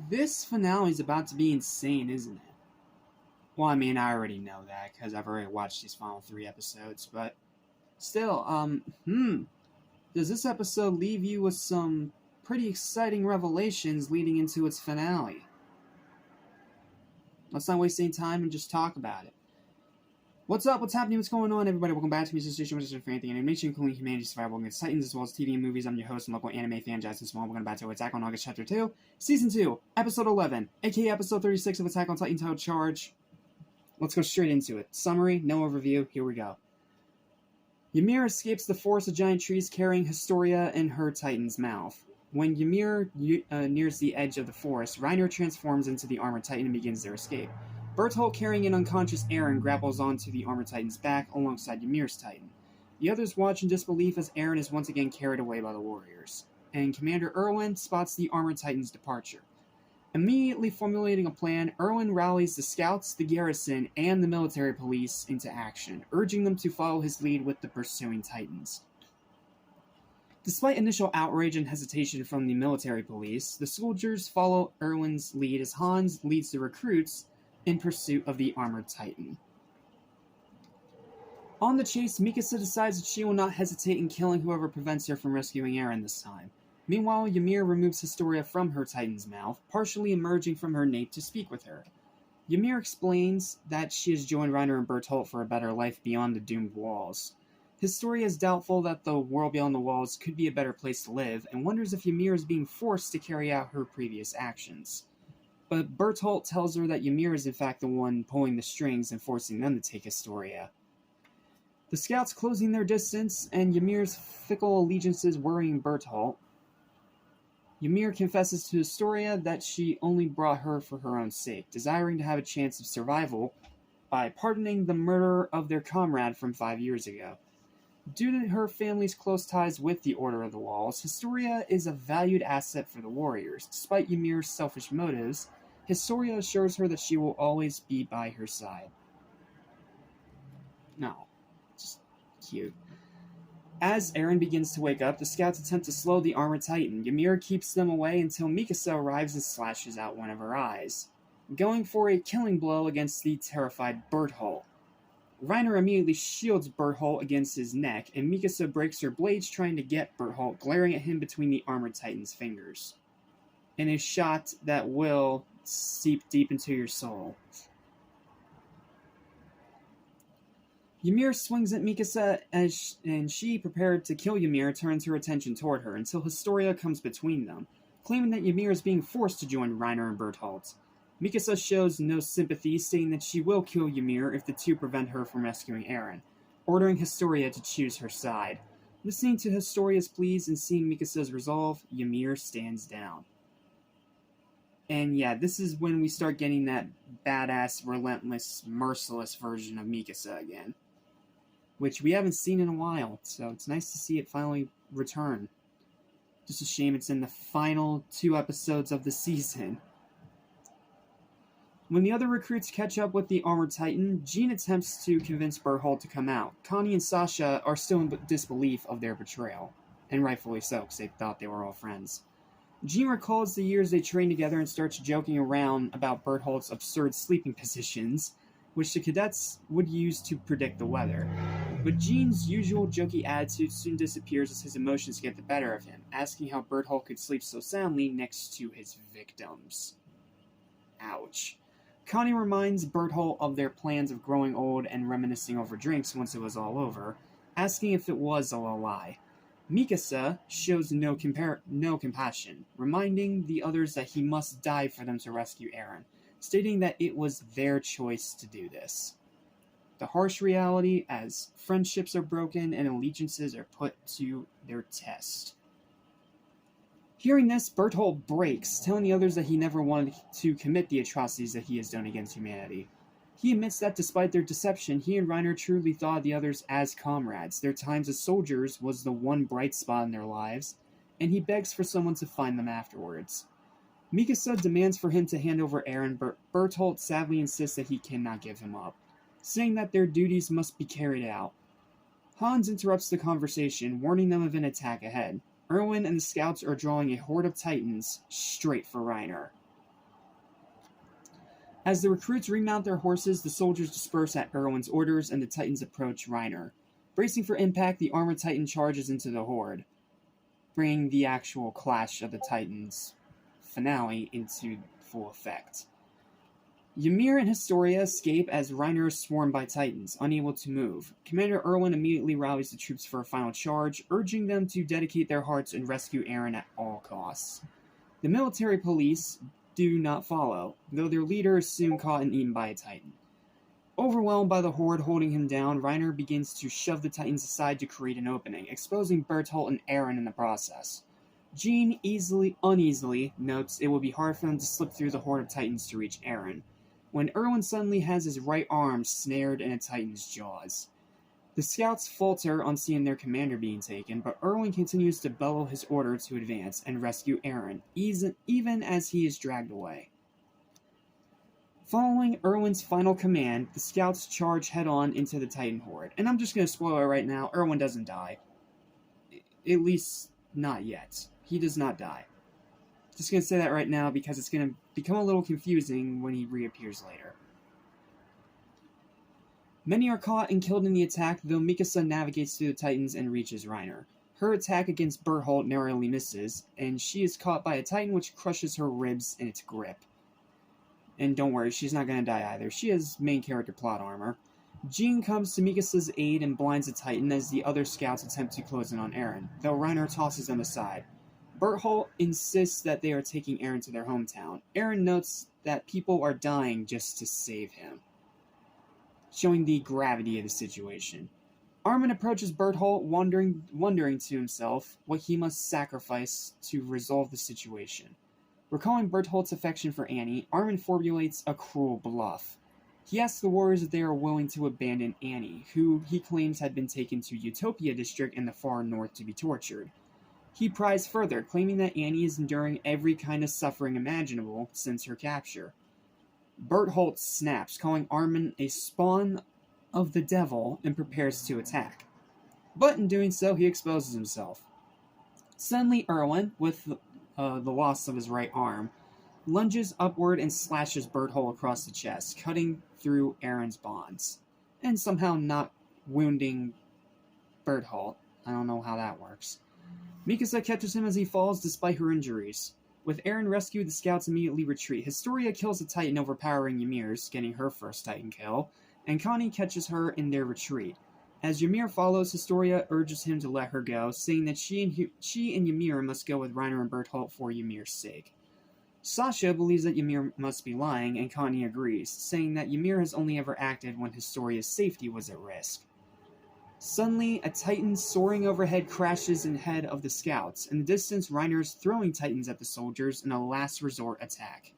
This finale is about to be insane, isn't it? Well, I mean, I already know that because I've already watched these final three episodes, but still, does this episode leave you with some pretty exciting revelations leading into its finale? Let's not waste any time and just talk about it. What's up? What's happening? What's going on, everybody? Welcome back to Music Station, which is for anything animation, including humanity, survival against Titans, as well as TV and movies. I'm your host and local anime fan, Jackson Small. We're going back to Attack on August Chapter 2, Season 2, Episode 11, aka Episode 36 of Attack on Titan titled Charge. Let's go straight into it. Summary, no overview, here we go. Ymir escapes the forest of giant trees carrying Historia in her Titan's mouth. When Ymir nears the edge of the forest, Reiner transforms into the Armored Titan and begins their escape. Bertolt, carrying an unconscious Eren, grapples onto the Armored Titan's back alongside Ymir's Titan. The others watch in disbelief as Eren is once again carried away by the warriors, and Commander Erwin spots the Armored Titan's departure. Immediately formulating a plan, Erwin rallies the scouts, the garrison, and the military police into action, urging them to follow his lead with the pursuing Titans. Despite initial outrage and hesitation from the military police, the soldiers follow Erwin's lead as Hans leads the recruits in pursuit of the Armored Titan. On the chase, Mikasa decides that she will not hesitate in killing whoever prevents her from rescuing Eren this time. Meanwhile, Ymir removes Historia from her Titan's mouth, partially emerging from her nape to speak with her. Ymir explains that she has joined Reiner and Bertolt for a better life beyond the doomed walls. Historia is doubtful that the world beyond the walls could be a better place to live, and wonders if Ymir is being forced to carry out her previous actions. But Bertolt tells her that Ymir is in fact the one pulling the strings and forcing them to take Historia. The scouts closing their distance, and Ymir's fickle allegiances worrying Bertolt. Ymir confesses to Historia that she only brought her for her own sake, desiring to have a chance of survival by pardoning the murder of their comrade from 5 years ago. Due to her family's close ties with the Order of the Walls, Historia is a valued asset for the warriors. Despite Ymir's selfish motives, Historia assures her that she will always be by her side. No, just cute. As Eren begins to wake up, the scouts attempt to slow the Armored Titan. Ymir keeps them away until Mikasa arrives and slashes out one of her eyes, going for a killing blow against the terrified Bertolt. Reiner immediately shields Bertolt against his neck, and Mikasa breaks her blades trying to get Bertolt, glaring at him between the Armored Titan's fingers. In a shot that will seep deep into your soul. Ymir swings at Mikasa and she, prepared to kill Ymir, turns her attention toward her until Historia comes between them, claiming that Ymir is being forced to join Reiner and Bertolt. Mikasa shows no sympathy, saying that she will kill Ymir if the two prevent her from rescuing Eren, ordering Historia to choose her side. Listening to Historia's pleas and seeing Mikasa's resolve, Ymir stands down. And yeah, this is when we start getting that badass, relentless, merciless version of Mikasa again, which we haven't seen in a while, so it's nice to see it finally return. Just a shame it's in the final 2 episodes of the season. When the other recruits catch up with the Armored Titan, Jean attempts to convince Bertolt to come out. Connie and Sasha are still in disbelief of their betrayal, and rightfully so, because they thought they were all friends. Jean recalls the years they trained together and starts joking around about Bertolt's absurd sleeping positions, which the cadets would use to predict the weather. But Jean's usual jokey attitude soon disappears as his emotions get the better of him, asking how Bertolt could sleep so soundly next to his victims. Ouch. Connie reminds Bertolt of their plans of growing old and reminiscing over drinks once it was all over, asking if it was all a lie. Mikasa shows no compassion, reminding the others that he must die for them to rescue Eren, stating that it was their choice to do this. The harsh reality as friendships are broken and allegiances are put to their test. Hearing this, Bertolt breaks, telling the others that he never wanted to commit the atrocities that he has done against humanity. He admits that despite their deception, he and Reiner truly thought of the others as comrades. Their times as soldiers was the one bright spot in their lives, and he begs for someone to find them afterwards. Mikasa demands for him to hand over Eren, but Bertolt sadly insists that he cannot give him up, saying that their duties must be carried out. Hans interrupts the conversation, warning them of an attack ahead. Erwin and the scouts are drawing a horde of Titans straight for Reiner. As the recruits remount their horses, the soldiers disperse at Erwin's orders and the Titans approach Reiner. Bracing for impact, the armored Titan charges into the horde, bringing the actual Clash of the Titans finale into full effect. Ymir and Historia escape as Reiner is swarmed by Titans, unable to move. Commander Erwin immediately rallies the troops for a final charge, urging them to dedicate their hearts and rescue Eren at all costs. The military police do not follow, though their leader is soon caught and eaten by a Titan. Overwhelmed by the horde holding him down, Reiner begins to shove the Titans aside to create an opening, exposing Bertolt and Eren in the process. Jean uneasily notes it will be hard for them to slip through the horde of Titans to reach Eren, when Erwin suddenly has his right arm snared in a Titan's jaws. The scouts falter on seeing their commander being taken, but Erwin continues to bellow his order to advance and rescue Eren, even as he is dragged away. Following Erwin's final command, the scouts charge head-on into the Titan horde. And I'm just going to spoil it right now, Erwin doesn't die. At least, not yet. He does not die. Just going to say that right now because it's going to become a little confusing when he reappears later. Many are caught and killed in the attack, though Mikasa navigates through the Titans and reaches Reiner. Her attack against Bertholdt narrowly misses, and she is caught by a Titan which crushes her ribs in its grip. And don't worry, she's not going to die either. She has main character plot armor. Jean comes to Mikasa's aid and blinds the Titan as the other scouts attempt to close in on Eren, though Reiner tosses them aside. Bertholdt insists that they are taking Eren to their hometown. Eren notes that people are dying just to save him, showing the gravity of the situation. Armin approaches Bertholdt, wondering to himself what he must sacrifice to resolve the situation. Recalling Bertholdt's affection for Annie, Armin formulates a cruel bluff. He asks the warriors if they are willing to abandon Annie, who he claims had been taken to Utopia District in the far north to be tortured. He pries further, claiming that Annie is enduring every kind of suffering imaginable since her capture. Bertholdt snaps, calling Armin a spawn of the devil, and prepares to attack. But in doing so, he exposes himself. Suddenly, Erwin, with the loss of his right arm, lunges upward and slashes Bertholdt across the chest, cutting through Eren's bonds, and somehow not wounding Bertholdt. I don't know how that works. Mikasa catches him as he falls despite her injuries. With Eren rescued, the scouts immediately retreat. Historia kills a Titan, overpowering Ymir's, getting her first Titan kill, and Connie catches her in their retreat. As Ymir follows, Historia urges him to let her go, saying that she and Ymir must go with Reiner and Bertholdt for Ymir's sake. Sasha believes that Ymir must be lying, and Connie agrees, saying that Ymir has only ever acted when Historia's safety was at risk. Suddenly, a Titan soaring overhead crashes in ahead of the scouts. In the distance, Reiner is throwing Titans at the soldiers in a last resort attack.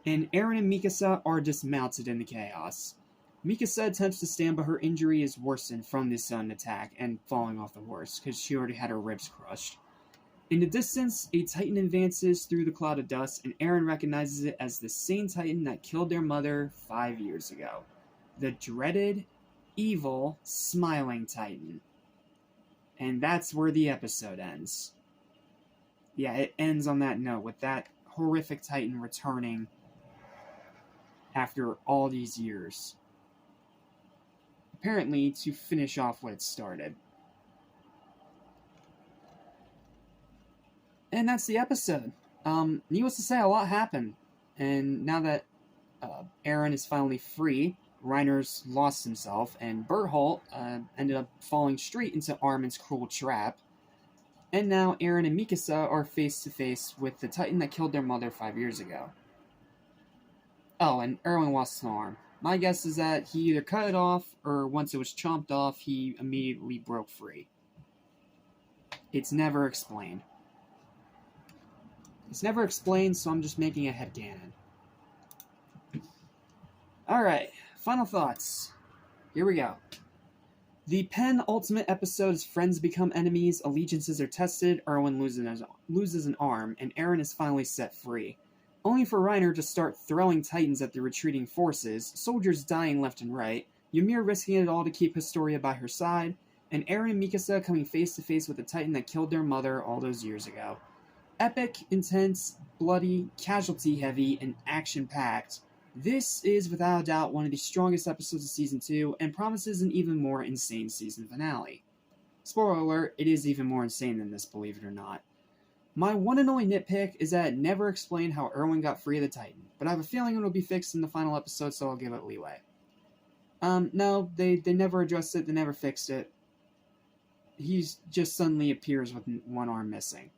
And Eren and Mikasa are dismounted in the chaos. Mikasa attempts to stand, but her injury is worsened from this sudden attack and falling off the horse, because she already had her ribs crushed. In the distance, a Titan advances through the cloud of dust, and Eren recognizes it as the same Titan that killed their mother 5 years ago. The dreaded, evil, smiling Titan. And that's where the episode ends. Yeah, it ends on that note, with that horrific Titan returning after all these years. Apparently, to finish off what it started. And that's the episode. Needless to say, a lot happened. And now that Eren is finally free, Reiner's lost himself, and Bertholdt ended up falling straight into Armin's cruel trap. And now Eren and Mikasa are face to face with the Titan that killed their mother 5 years ago. Oh, and Erwin lost an arm. My guess is that he either cut it off, or once it was chomped off, he immediately broke free. It's never explained. It's never explained, so I'm just making a headcanon. Alright, final thoughts. Here we go. The penultimate episode is friends become enemies, allegiances are tested, Erwin loses an arm, and Eren is finally set free. Only for Reiner to start throwing Titans at the retreating forces, soldiers dying left and right, Ymir risking it all to keep Historia by her side, and Eren and Mikasa coming face to face with the Titan that killed their mother all those years ago. Epic, intense, bloody, casualty-heavy, and action-packed, This is without a doubt one of the strongest episodes of Season 2 and promises an even more insane season finale. Spoiler alert, it is even more insane than this, believe it or not. My one and only nitpick is that it never explained how Erwin got free of the Titan, but I have a feeling it'll be fixed in the final episode, so I'll give it leeway. No, they never addressed it, they never fixed it. He just suddenly appears with one arm missing.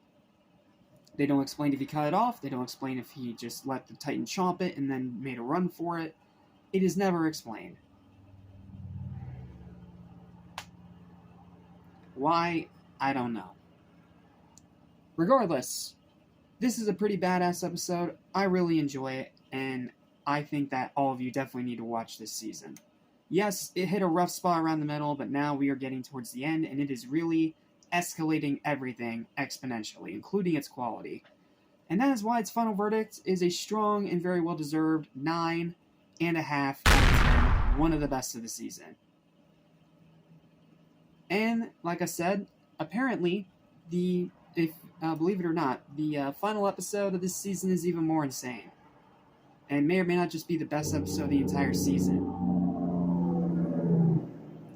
They don't explain if he cut it off, they don't explain if he just let the Titan chomp it and then made a run for it. It is never explained. Why? I don't know. Regardless, this is a pretty badass episode. I really enjoy it, and I think that all of you definitely need to watch this season. Yes, it hit a rough spot around the middle, but now we are getting towards the end, and it is really escalating everything exponentially, including its quality. And that is why its final verdict is a strong and very well-deserved 9.5 out of 10, one of the best of the season. And, like I said, apparently, believe it or not, the final episode of this season is even more insane. And may or may not just be the best episode of the entire season.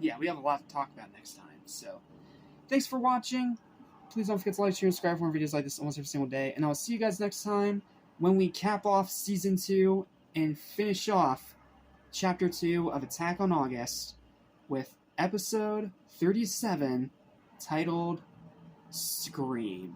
Yeah, we have a lot to talk about next time, so thanks for watching. Please don't forget to like, share, and subscribe for more videos like this almost every single day. And I'll see you guys next time when we cap off Season 2 and finish off Chapter 2 of Attack on August with Episode 37, titled Scream.